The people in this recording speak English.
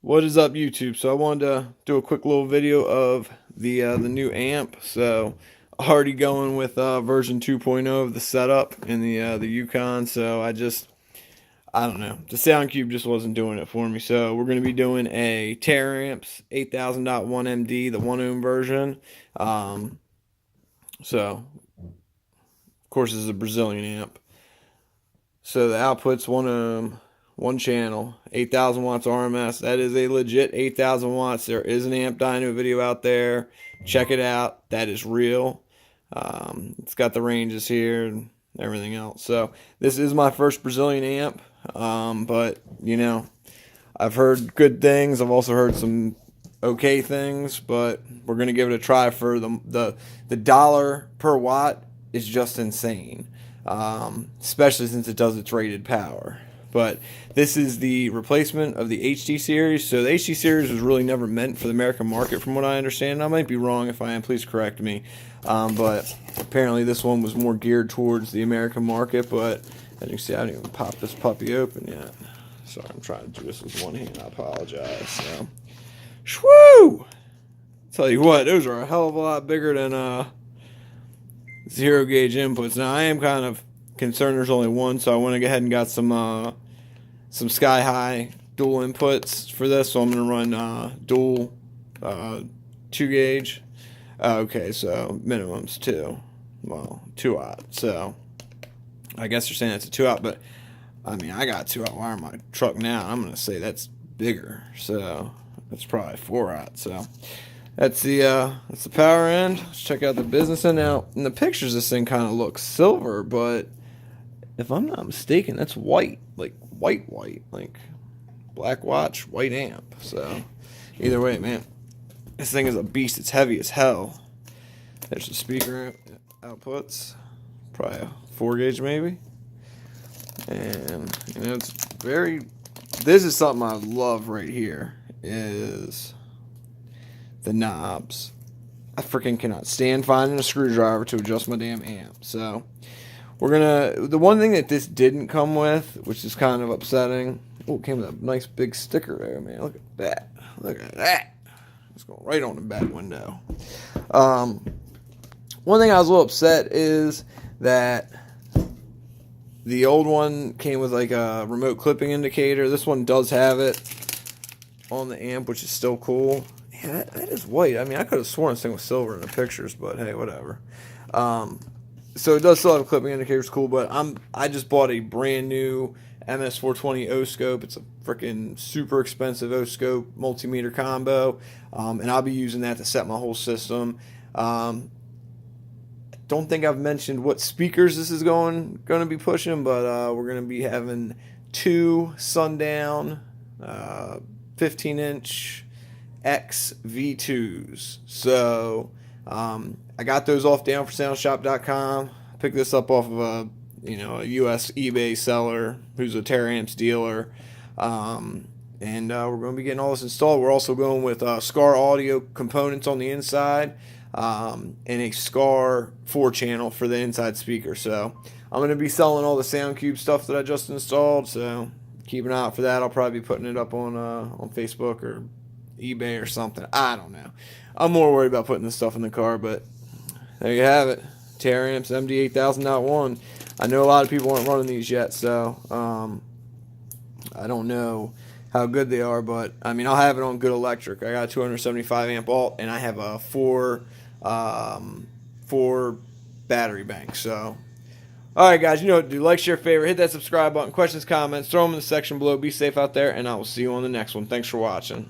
What is up, YouTube? So I wanted to do a quick little video of the new amp. So already going with version 2.0 of the setup in the Yukon. So I don't know, the sound cube just wasn't doing it for me. So we're going to be doing a TARAMPS 8000.1 MD, the 1 ohm version. So of course this is a Brazilian amp. So the output's 1 ohm. One channel, 8,000 watts RMS. That is a legit 8,000 watts. There is an amp dyno video out there. Check it out. That is real. It's got the ranges here and everything else. So this is my first Brazilian amp. But you know, I've heard good things. I've also heard some okay things. But we're gonna give it a try. For the dollar per watt is just insane. Especially since it does its rated power. But this is the replacement of the HD series. So the HD series was really never meant for the American market, from what I understand. I might be wrong. If I am, please correct me. But apparently this one was more geared towards the American market. But as you can see, I haven't even popped this puppy open yet. Sorry, I'm trying to do this with one hand. I apologize. So, shwoo! Tell you what, those are a hell of a lot bigger than zero gauge inputs. Now I am kind of concerned there's only one, so I went ahead and got some sky high dual inputs for this. So I'm gonna run dual 2 gauge. Okay, so minimum's 2. Well, 2 aught. So I guess they're saying it's a 2 aught, but I mean I got 2 aught wire in my truck now. I'm gonna say that's bigger, so that's probably 4 aught. So that's the power end. Let's check out the business end. Now in the pictures this thing kind of looks silver, but if I'm not mistaken, that's white, like white, like black watch, white amp. So either way, man, this thing is a beast. It's heavy as hell. There's the speaker outputs, probably a 4 gauge maybe. And you know, it's very, this is something I love right here, is the knobs. I freaking cannot stand finding a screwdriver to adjust my damn amp. So the one thing that this didn't come with, which is kind of upsetting. Oh, it came with a nice big sticker there, man. Look at that. Look at that. It's going right on the back window. One thing I was a little upset is that the old one came with like a remote clipping indicator. This one does have it on the amp, which is still cool. Yeah, that is white. I mean, I could have sworn this thing was silver in the pictures, but hey, whatever. So it does still have a clipping indicator, it's cool, but I just bought a brand new MS420 O-scope. It's a freaking super expensive O-scope multimeter combo, and I'll be using that to set my whole system. Don't think I've mentioned what speakers this is going to be pushing, but we're going to be having 2 Sundown 15-inch X V2s. So I got those off downforsoundshop.com. Picked this up off of a US eBay seller who's a TARAMPS dealer. And we're going to be getting all this installed. We're also going with SCAR audio components on the inside, and a SCAR 4-channel for the inside speaker. So I'm going to be selling all the SoundCube stuff that I just installed. So keep an eye out for that. I'll probably be putting it up on Facebook or eBay or something. I don't know. I'm more worried about putting this stuff in the car, but there you have it. TARAMPS MD8000.1. I know a lot of people aren't running these yet, so I don't know how good they are, but I mean, I'll have it on good electric. I got a 275 amp alt, and I have a 4 battery bank. So alright guys, you know what to do. Like, share, favorite, hit that subscribe button. Questions, comments, throw them in the section below. Be safe out there, and I will see you on the next one. Thanks for watching.